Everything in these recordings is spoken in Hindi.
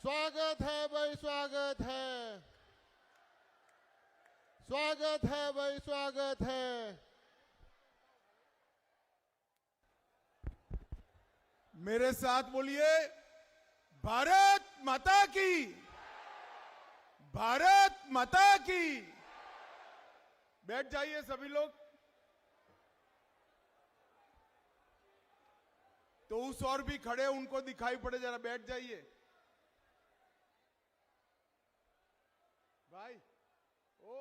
स्वागत है भाई, स्वागत है, स्वागत है भाई, स्वागत है। मेरे साथ बोलिए, भारत माता की, भारत माता की। बैठ जाइए सभी लोग। तो उस और भी खड़े, उनको दिखाई पड़े, जरा बैठ जाइए भाई। ओ,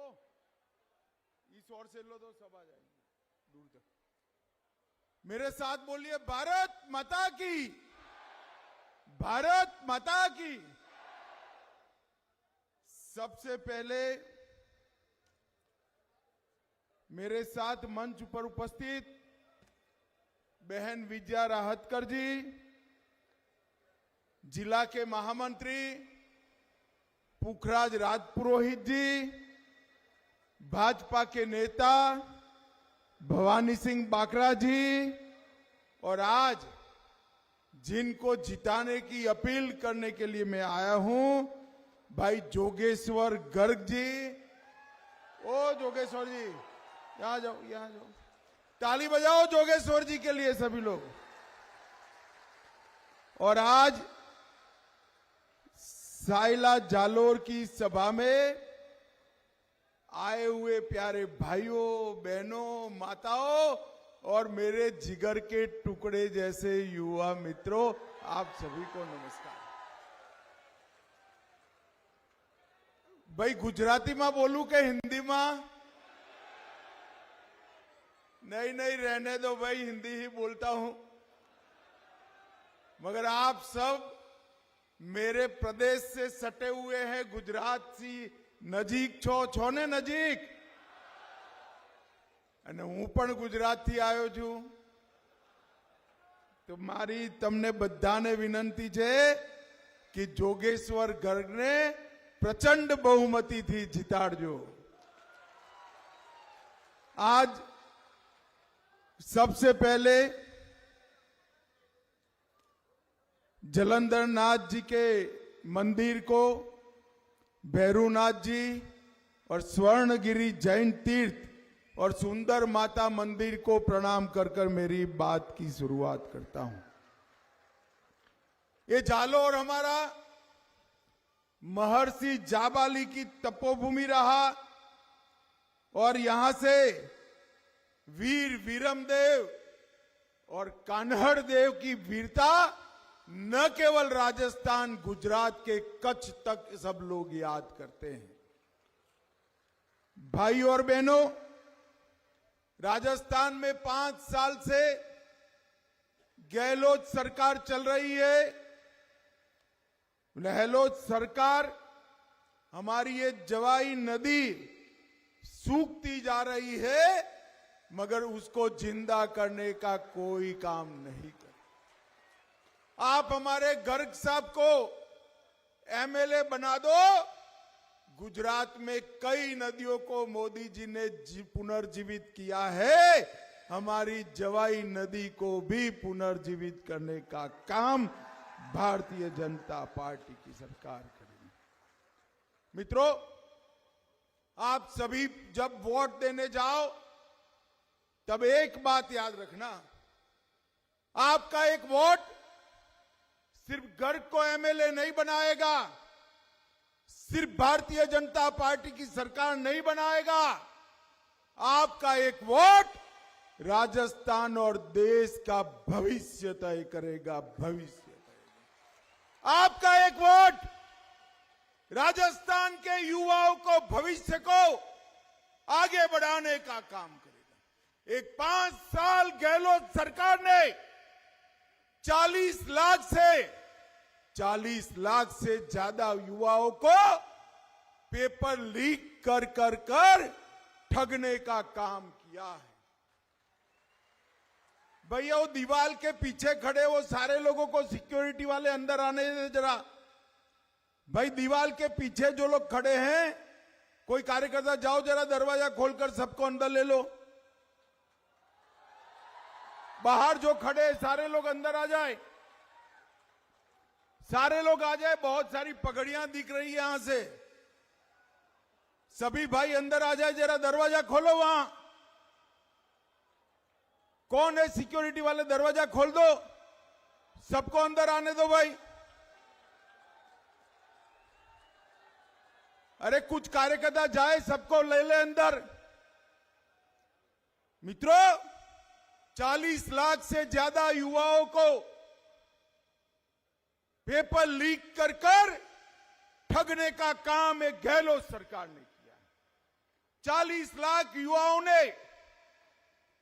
इस ओर से लो तो सब आ जाएंगे दूर तक। मेरे साथ बोलिए, भारत माता की, भारत माता की। सबसे पहले मेरे साथ मंच पर उपस्थित बहन विजया राहतकर जी, जिला के महामंत्री पुखराज राजपुरोहित जी, भाजपा के नेता भवानी सिंह बाकरा जी, और आज जिनको जिताने की अपील करने के लिए मैं आया हूं, भाई जोगेश्वर गर्ग जी। ओ जोगेश्वर जी, यहां जाओ, यहां जाओ। ताली बजाओ जोगेश्वर जी के लिए सभी लोग। और आज साइला जालोर की सभा में आए हुए प्यारे भाइयों, बहनों, माताओं और मेरे जिगर के टुकड़े जैसे युवा मित्रों, आप सभी को नमस्कार। भाई गुजराती में बोलूं के हिंदी में? नहीं नहीं, रहने दो भाई, हिंदी ही बोलता हूं। मगर आप सब मेरे प्रदेश से सटे हुए हैं, गुजरात से नजीक छो ने नजीक। અને હું પણ ગુજરાતથી આવ્યો છું। તો મારી તમને બધાને વિનંતી છે કે જોગેશ્વર ગર્ગને પ્રચંડ બહુમતીથી જીતાડજો। आज सबसे पहले जलंधर नाथ जी के मंदिर को भैरूनाथ जी और स्वर्णगिरी जैन तीर्थ और सुंदर माता मंदिर को प्रणाम कर कर मेरी बात की शुरुआत करता हूं। ये जालोर हमारा महर्षि जाबाली की तपोभूमि रहा और यहां से वीर वीरमदेव और कान्हड़ देव की वीरता न केवल राजस्थान, गुजरात के कच्छ तक सब लोग याद करते हैं। भाई और बहनों, राजस्थान में 5 साल से गहलोत सरकार चल रही है। गहलोत सरकार हमारी ये जवाई नदी सूखती जा रही है, मगर उसको जिंदा करने का कोई काम नहीं कर। आप हमारे गर्ग साहब को एमएलए बना दो। गुजरात में कई नदियों को मोदी जी ने पुनर्जीवित किया है, हमारी जवाई नदी को भी पुनर्जीवित करने का काम भारतीय जनता पार्टी की सरकार करेगी। मित्रों, आप सभी जब वोट देने जाओ तब एक बात याद रखना, आपका एक वोट सिर्फ गर्ग को एमएलए नहीं बनाएगा, सिर्फ भारतीय जनता पार्टी की सरकार नहीं बनाएगा। आपका एक वोट राजस्थान और देश का भविष्य तय करेगा, भविष्य तय। आपका एक वोट राजस्थान के युवाओं को, भविष्य को आगे बढ़ाने का काम करेगा। एक 5 साल गहलोत सरकार ने 40 लाख से ज्यादा युवाओं को पेपर लीक कर कर कर ठगने का काम किया है। भैया वो दीवार के पीछे खड़े वो सारे लोगों को सिक्योरिटी वाले अंदर आने दे जरा। भाई दीवार के पीछे जो लोग खड़े हैं, कोई कार्यकर्ता जाओ जरा दरवाजा खोलकर सबको अंदर ले लो। बाहर जो खड़े सारे लोग अंदर आ जाए। सारे लोग आ जाए, बहुत सारी पगड़ियां दिख रही है यहां से। सभी भाई अंदर आ जाए, जरा दरवाजा खोलो वहां। कौन है सिक्योरिटी वाले, दरवाजा खोल दो, सबको अंदर आने दो भाई। अरे कुछ कार्यकर्ता जाए, सबको ले ले अंदर। मित्रों, 40 लाख से ज्यादा युवाओं को पेपर लीक कर कर ठगने का काम एक गहलोत सरकार ने किया। 40 लाख युवाओं ने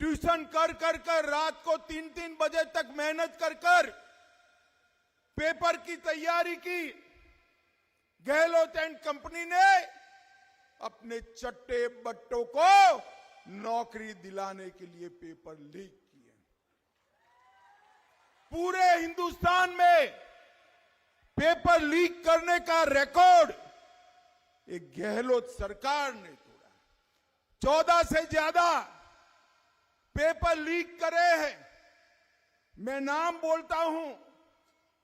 ट्यूशन कर कर कर रात को 3-3 बजे तक मेहनत कर कर पेपर की तैयारी की। गहलोत एंड कंपनी ने अपने चट्टे बट्टों को नौकरी दिलाने के लिए पेपर लीक किए। पूरे हिंदुस्तान में पेपर लीक करने का रिकॉर्ड एक गहलोत सरकार ने तोड़ा। 14 से ज्यादा पेपर लीक करे हैं। मैं नाम बोलता हूं,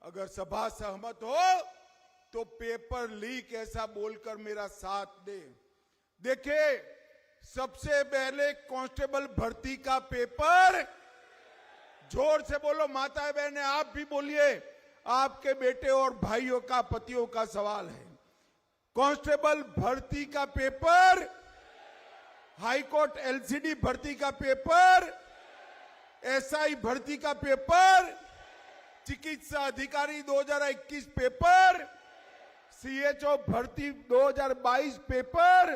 अगर सभा सहमत हो तो पेपर लीक ऐसा बोलकर मेरा साथ दे। देखिए, सबसे पहले कांस्टेबल भर्ती का पेपर, जोर से बोलो माताएं बहनें, आप भी बोलिए, आपके बेटे और भाइयों का, पतियों का सवाल है। कांस्टेबल भर्ती का पेपर, हाईकोर्ट एलसीडी भर्ती का पेपर, एसआई भर्ती का पेपर, चिकित्सा अधिकारी 2021 पेपर, सीएचओ भर्ती 2022 पेपर,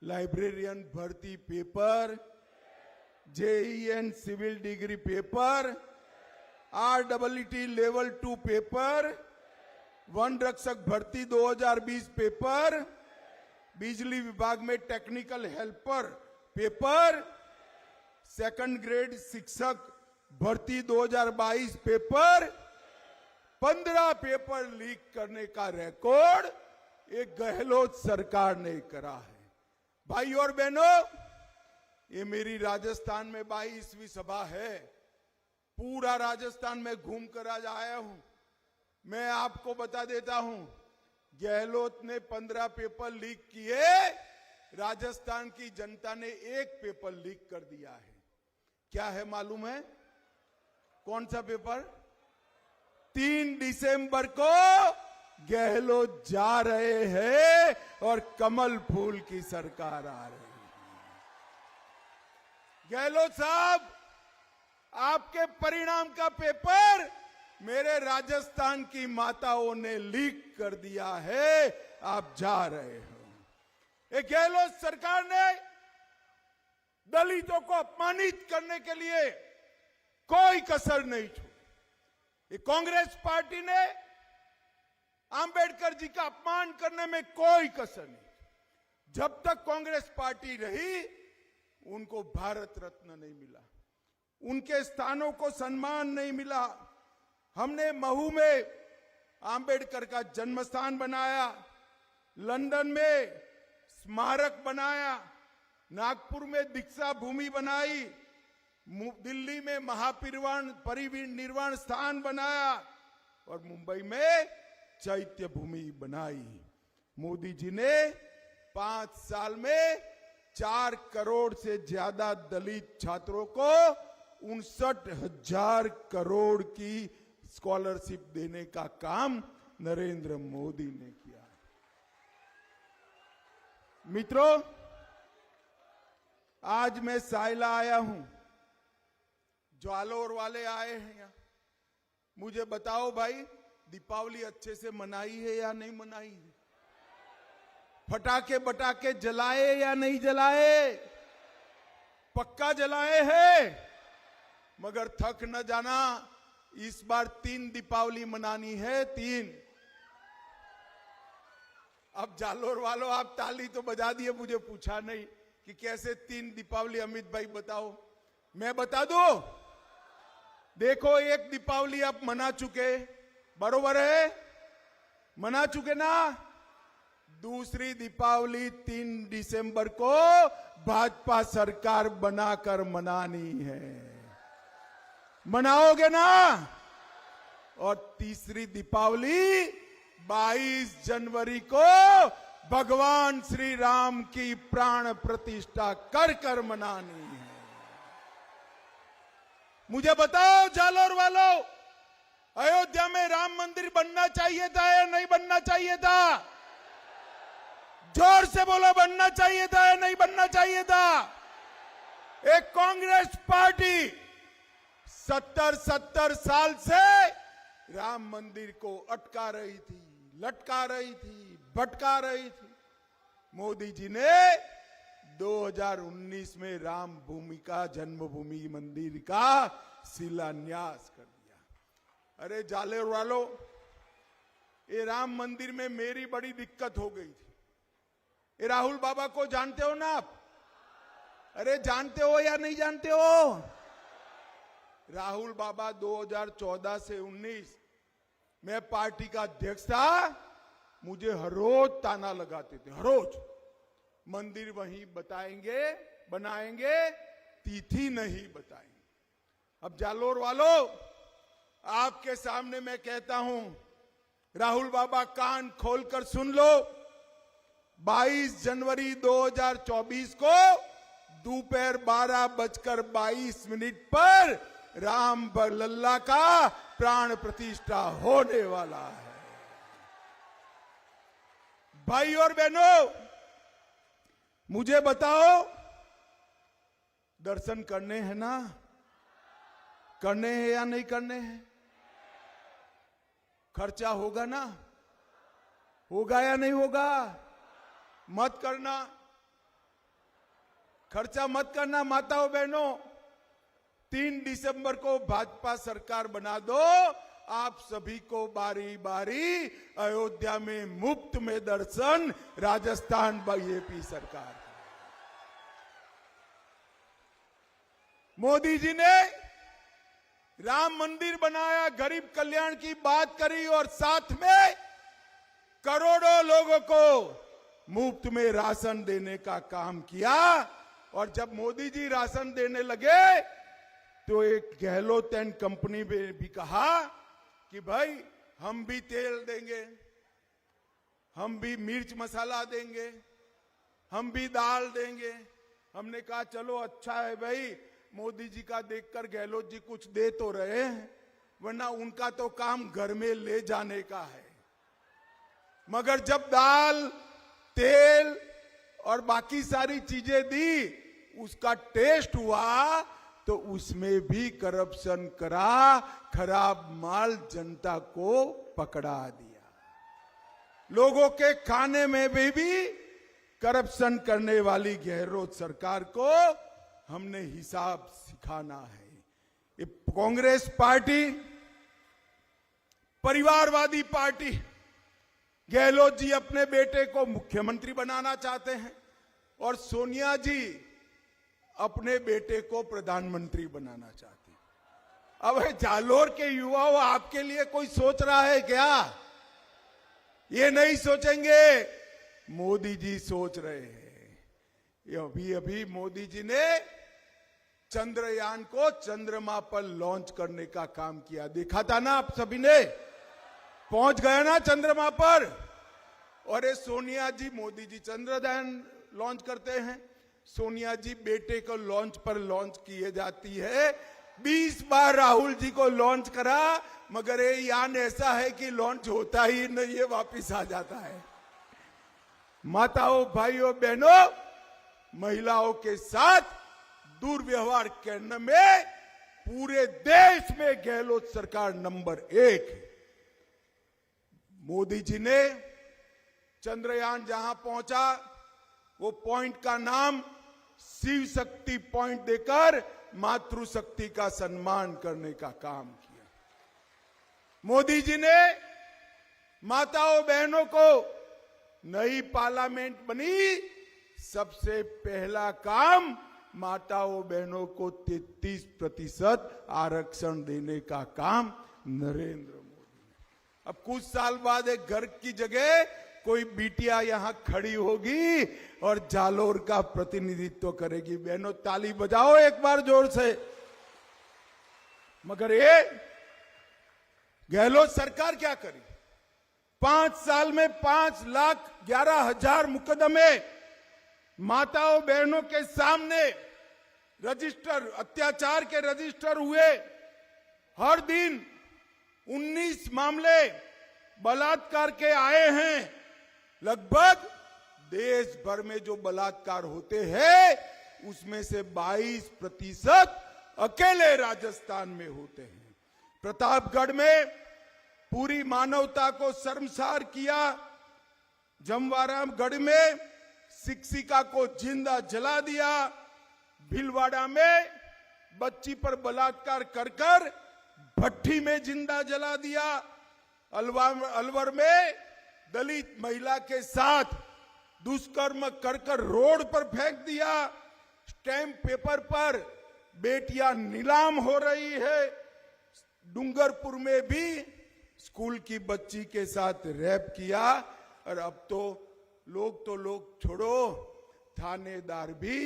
लाइब्रेरियन भर्ती paper, JEN civil degree paper, RWT level 2 paper, वन रक्षक भर्ती 2020 पेपर, बिजली विभाग में technical helper paper, second grade शिक्षक भर्ती 2022 पेपर, 15 पेपर लीक करने का रिकॉर्ड एक गहलोत सरकार ने करा है। भाई और बहनों, ये मेरी राजस्थान में 22वीं सभा है। पूरा राजस्थान में घूम कर आज आया हूं। मैं आपको बता देता हूं, गहलोत ने 15 पेपर लीक किए, राजस्थान की जनता ने एक पेपर लीक कर दिया है। क्या है मालूम है? कौन सा पेपर? 3 दिसंबर को गहलोत जा रहे हैं और कमल फूल की सरकार आ रही है। गहलोत साहब, आपके परिणाम का पेपर मेरे राजस्थान की माताओं ने लीक कर दिया है, आप जा रहे हो। एक गहलोत सरकार ने दलितों को अपमानित करने के लिए कोई कसर नहीं छोड़ी। कांग्रेस पार्टी ने अंबेडकर जी का अपमान करने में कोई कसर नहीं। जब तक कांग्रेस पार्टी रही, उनको भारत रत्न नहीं मिला, उनके स्थानों को सम्मान नहीं मिला। हमने महू में अंबेडकर का जन्मस्थान बनाया, लंदन में स्मारक बनाया, नागपुर में दीक्षा भूमि बनाई, दिल्ली में महापरिनिर्वाण स्थान बनाया और मुंबई में चैत्य भूमि बनाई। मोदी जी ने 5 साल में 4 करोड़ से ज्यादा दलित छात्रों को 59,000 करोड़ की स्कॉलरशिप देने का काम नरेंद्र मोदी ने किया। मित्रों, आज मैं साइला आया हूं, जालोर वाले आए हैं यहां। मुझे बताओ भाई, दीपावली अच्छे से मनाई है या नहीं मनाई है? फटाके बटाके जलाए या नहीं जलाए? पक्का जलाए हैं। मगर थक न जाना, इस बार 3 दीपावली मनानी है, 3। अब जालोर वालों, आप ताली तो बजा दिए, मुझे पूछा नहीं कि कैसे 3 दीपावली। अमित भाई बताओ, मैं बता दूं? देखो, एक दीपावली आप मना चुके, बरोबर है, मना चुके ना। दूसरी दीपावली 3 दिसंबर को भाजपा सरकार बनाकर मनानी है। मनाओगे ना? और तीसरी दीपावली 22 जनवरी को भगवान श्री राम की प्राण प्रतिष्ठा कर कर मनानी है। मुझे बताओ जालोर वालों, अयोध्या में राम मंदिर बनना चाहिए था या नहीं बनना चाहिए था? जोर से बोलो, बनना चाहिए था या नहीं बनना चाहिए था? एक कांग्रेस पार्टी 70 साल से राम मंदिर को अटका रही थी, लटका रही थी, भटका रही थी। मोदी जी ने 2019 में राम भूमि का, जन्मभूमि मंदिर का शिलान्यास कर दिया। अरे जालोर वालों, ये राम मंदिर में मेरी बड़ी दिक्कत हो गई थी। ये राहुल बाबा को जानते हो ना आप? अरे जानते हो या नहीं जानते हो? राहुल बाबा 2014 से 19 मैं पार्टी का अध्यक्ष था, मुझे हर रोज ताना लगाते थे, हर रोज मंदिर वहीं बनाएंगे, तिथि नहीं बताएंगे। अब जालोर वालों, आपके सामने मैं कहता हूं, राहुल बाबा कान खोलकर सुन लो। 22 जनवरी 2024 को दोपहर 12:22 पर राम लल्ला का प्राण प्रतिष्ठा होने वाला है। भाई और बहनों, मुझे बताओ, दर्शन करने हैं ना? करने हैं या नहीं करने हैं? खर्चा होगा ना? होगा या नहीं होगा? मत करना, खर्चा मत करना माताओं बहनों। 3 दिसंबर को भाजपा सरकार बना दो, आप सभी को बारी बारी अयोध्या में मुफ्त में दर्शन, राजस्थान बीजेपी सरकार। मोदी जी ने राम मंदिर बनाया, गरीब कल्याण की बात करी और साथ में करोड़ों लोगों को मुफ्त में राशन देने का काम किया। और जब मोदी जी राशन देने लगे तो एक गहलोत एंड कंपनी ने भी कहा कि भाई हम भी तेल देंगे, हम भी मिर्च मसाला देंगे, हम भी दाल देंगे। हमने कहा चलो अच्छा है भाई, मोदी जी का देखकर गहलोत जी कुछ दे तो रहे हैं, वरना उनका तो काम घर में ले जाने का है। मगर जब दाल, तेल और बाकी सारी चीजें दी, उसका टेस्ट हुआ तो उसमें भी करप्शन करा, खराब माल जनता को पकड़ा दिया। लोगों के खाने में भी करप्शन करने वाली गहलोत सरकार को हमने हिसाब सिखाना है। ये कांग्रेस पार्टी परिवारवादी पार्टी, गहलोत जी अपने बेटे को मुख्यमंत्री बनाना चाहते हैं और सोनिया जी अपने बेटे को प्रधानमंत्री बनाना चाहती हैं। अब जालोर के युवाओं, आपके लिए कोई सोच रहा है क्या? ये नहीं सोचेंगे, मोदी जी सोच रहे हैं। अभी मोदी जी ने चंद्रयान को चंद्रमा पर लॉन्च करने का काम किया, देखा था ना आप सभी ने? पहुंच गया ना चंद्रमा पर। और ये सोनिया जी, मोदी जी चंद्रयान लॉन्च करते हैं, सोनिया जी बेटे को लॉन्च किए जाती है। 20 बार राहुल जी को लॉन्च करा, मगर ये यान ऐसा है कि लॉन्च होता ही नहीं है, वापिस आ जाता है। माताओं, भाइयों, बहनों, महिलाओं के साथ दुर्व्यवहार करने में पूरे देश में गहलोत सरकार नंबर 1 है। मोदी जी ने चंद्रयान जहां पहुंचा, वो पॉइंट का नाम शिव शक्ति पॉइंट देकर मातृशक्ति का सम्मान करने का काम किया। मोदी जी ने माताओं बहनों को नई पार्लियामेंट बनी, सबसे पहला काम माताओं बहनों को 33% आरक्षण देने का काम नरेंद्र मोदी ने। अब कुछ साल बाद एक घर की जगह कोई बिटिया यहां खड़ी होगी और जालोर का प्रतिनिधित्व करेगी। बहनों ताली बजाओ एक बार जोर से। मगर ये गहलोत सरकार क्या करी? 5 साल में 5,11,000 मुकदमे माताओं बहनों के सामने रजिस्टर, अत्याचार के रजिस्टर हुए। हर दिन 19 मामले बलात्कार के आए हैं। लगभग देश भर में जो बलात्कार होते हैं उसमें से 22% अकेले राजस्थान में होते हैं। प्रतापगढ़ में पूरी मानवता को शर्मसार किया। जमवारागढ़ में शिक्षिका को जिंदा जला दिया। भीलवाड़ा में बच्ची पर बलात्कार कर कर भट्टी में जिंदा जला दिया। अलवर में दलित महिला के साथ दुष्कर्म कर कर रोड पर फेंक दिया। स्टैम्प पेपर पर बेटियां नीलाम हो रही है। डूंगरपुर में भी स्कूल की बच्ची के साथ रेप किया। और अब तो लोग छोड़ो, थानेदार भी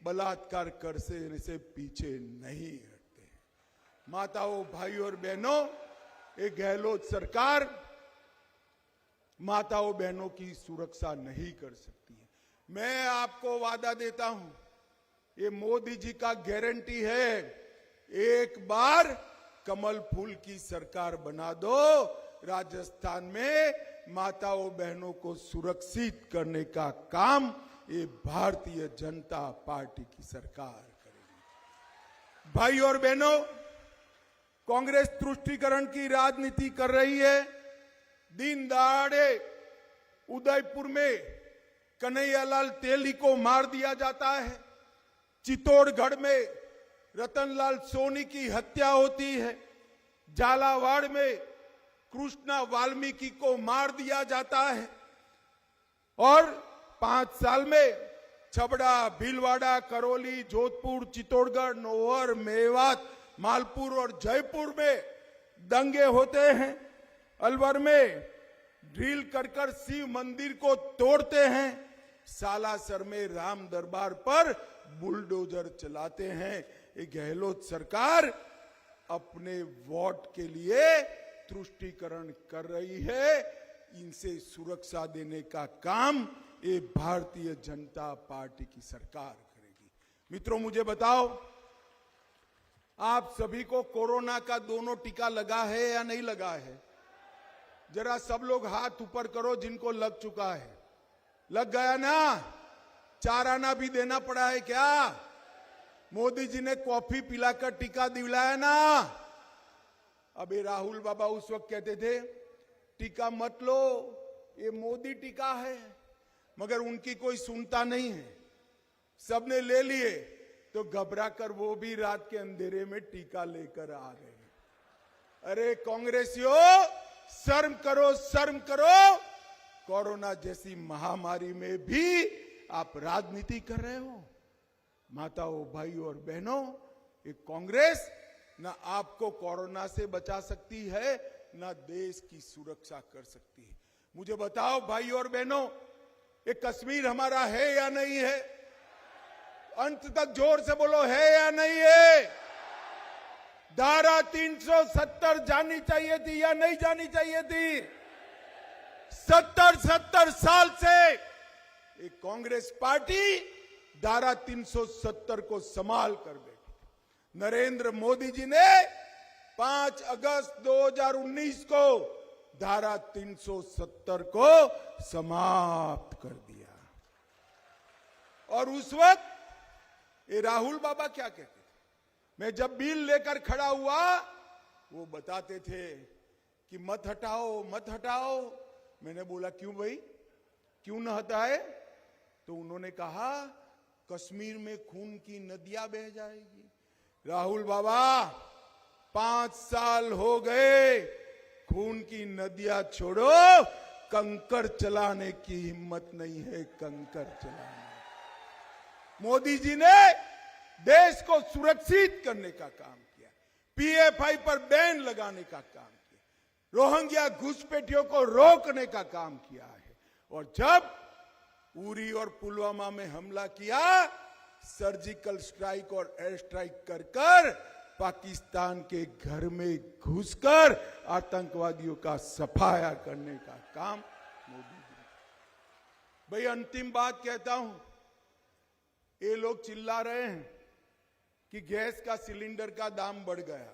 बलात्कार कर से पीछे नहीं हटते। माताओं, भाइयों और बहनों, एक गहलोत सरकार माताओं बहनों की सुरक्षा नहीं कर सकती है। मैं आपको वादा देता हूं, ये मोदी जी का गारंटी है, एक बार कमल फूल की सरकार बना दो, राजस्थान में माताओं बहनों को सुरक्षित करने का काम ये भारतीय जनता पार्टी की सरकार करेगी। भाई और बहनों, कांग्रेस तुष्टीकरण की राजनीति कर रही है। दिन दहाड़े उदयपुर में कन्हैयालाल तेली को मार दिया जाता है। चित्तौड़गढ़ में रतनलाल सोनी की हत्या होती है। झालावाड़ में कृष्णा वाल्मीकि को मार दिया जाता है। और 5 साल में छबड़ा, भीलवाड़ा, करौली, जोधपुर, चित्तौड़गढ़, नौहर, मेवात, मालपुर और जयपुर में दंगे होते हैं। अलवर में ड्रिल कर शिव मंदिर को तोड़ते हैं। सालासर में राम दरबार पर बुलडोजर चलाते हैं। ये गहलोत सरकार अपने वोट के लिए तुष्टीकरण कर रही है। इनसे सुरक्षा देने का काम ये भारतीय जनता पार्टी की सरकार करेगी। मित्रों, मुझे बताओ, आप सभी को कोरोना का दोनों टीका लगा है या नहीं लगा है? जरा सब लोग हाथ ऊपर करो जिनको लग चुका है। लग गया ना? 4 आना भी देना पड़ा है क्या? मोदी जी ने कॉफी पिलाकर टीका दिलाया ना? अबे राहुल बाबा उस वक्त कहते थे टीका मत लो, ये मोदी टीका है, मगर उनकी कोई सुनता नहीं है। सबने ले लिए तो घबरा कर वो भी रात के अंधेरे में टीका लेकर आ गए। अरे कांग्रेसियों, शर्म करो, शर्म करो। कोरोना जैसी महामारी में भी आप राजनीति कर रहे हो। माताओं, भाइयों और बहनों, ये कांग्रेस ना आपको कोरोना से बचा सकती है, ना देश की सुरक्षा कर सकती है। मुझे बताओ भाइयों और बहनों, ये कश्मीर हमारा है या नहीं है? अंत तक जोर से बोलो, है या नहीं है? धारा 370 जानी चाहिए थी या नहीं जानी चाहिए थी? 70 साल से एक कांग्रेस पार्टी धारा 370 को संभाल कर बैठी। नरेंद्र मोदी जी ने 5 अगस्त 2019 को धारा 370 को समाप्त कर दिया। और उस वक्त ये राहुल बाबा क्या कहते थे? मैं जब बिल लेकर खड़ा हुआ, वो बताते थे कि मत हटाओ, मत हटाओ। मैंने बोला क्यों भाई, क्यों न हटाए? तो उन्होंने कहा कश्मीर में खून की नदियां बह जाएगी। राहुल बाबा, 5 साल हो गए, खून की नदियां छोड़ो, कंकर चलाने की हिम्मत नहीं है, कंकर चलाने। मोदी जी ने देश को सुरक्षित करने का काम किया, पीएफआई पर बैन लगाने का काम किया, रोहिंग्या घुसपैठियों को रोकने का काम किया है। और जब उरी और पुलवामा में हमला किया, सर्जिकल स्ट्राइक और एयर स्ट्राइक कर कर पाकिस्तान के घर में घुसकर आतंकवादियों का सफाया करने का काम मोदी जी। भाई अंतिम बात कहता हूं, ये लोग चिल्ला रहे हैं कि गैस का सिलेंडर का दाम बढ़ गया।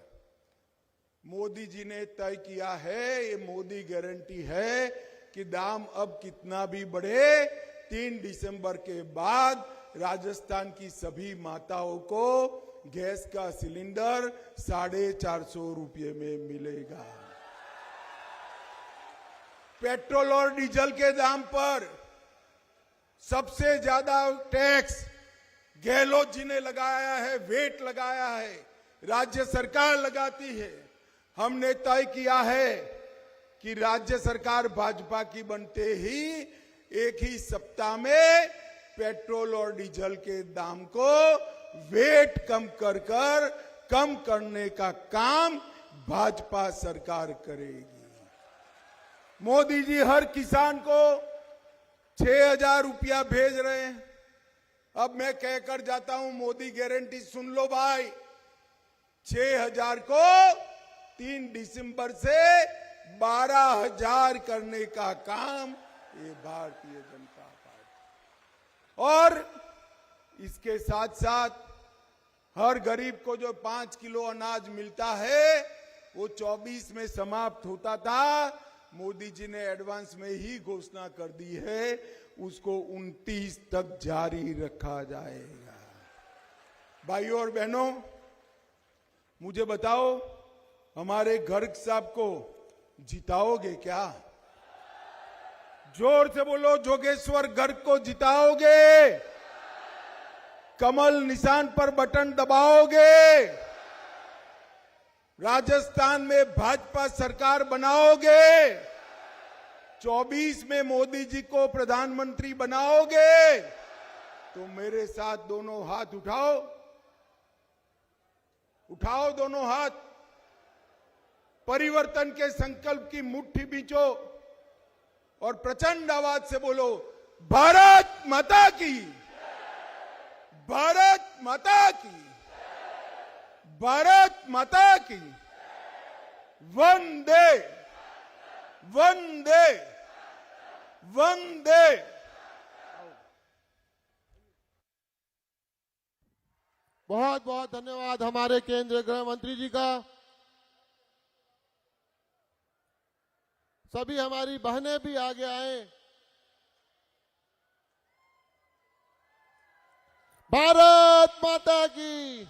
मोदी जी ने तय किया है, ये मोदी गारंटी है कि दाम अब कितना भी बढ़े, 3 दिसंबर के बाद राजस्थान की सभी माताओं को गैस का सिलेंडर 450 रुपये में मिलेगा। पेट्रोल और डीजल के दाम पर सबसे ज्यादा टैक्स गहलोत जी ने लगाया है, वेट लगाया है, राज्य सरकार लगाती है। हमने तय किया है कि राज्य सरकार भाजपा की बनते ही एक ही सप्ताह में पेट्रोल और डीजल के दाम को वेट कम करने का काम भाजपा सरकार करेगी। मोदी जी हर किसान को 6,000 रुपया भेज रहे हैं। अब मैं कहकर जाता हूं, मोदी गारंटी सुन लो भाई, 6,000 को 3 दिसंबर से 12,000 करने का काम ये भारतीय जनता पार्टी। और इसके साथ साथ हर गरीब को जो 5 किलो अनाज मिलता है वो 24 में समाप्त होता था, मोदी जी ने एडवांस में ही घोषणा कर दी है, उसको 29 तक जारी रखा जाएगा। भाइयों और बहनों, मुझे बताओ, हमारे गर्ग साहब को जिताओगे क्या? जोर से बोलो, जोगेश्वर गर्ग को जिताओगे? कमल निशान पर बटन दबाओगे? राजस्थान में भाजपा सरकार बनाओगे? 24 में मोदी जी को प्रधानमंत्री बनाओगे? तो मेरे साथ दोनों हाथ उठाओ, उठाओ दोनों हाथ, परिवर्तन के संकल्प की मुट्ठी बींचो और प्रचंड आवाज से बोलो, भारत माता की, भारत माता की, भारत माता की, वंदे वंदे वंदे। बहुत बहुत धन्यवाद हमारे केंद्रीय गृह मंत्री जी का। सभी हमारी बहनें भी आगे आए। भारत माता की।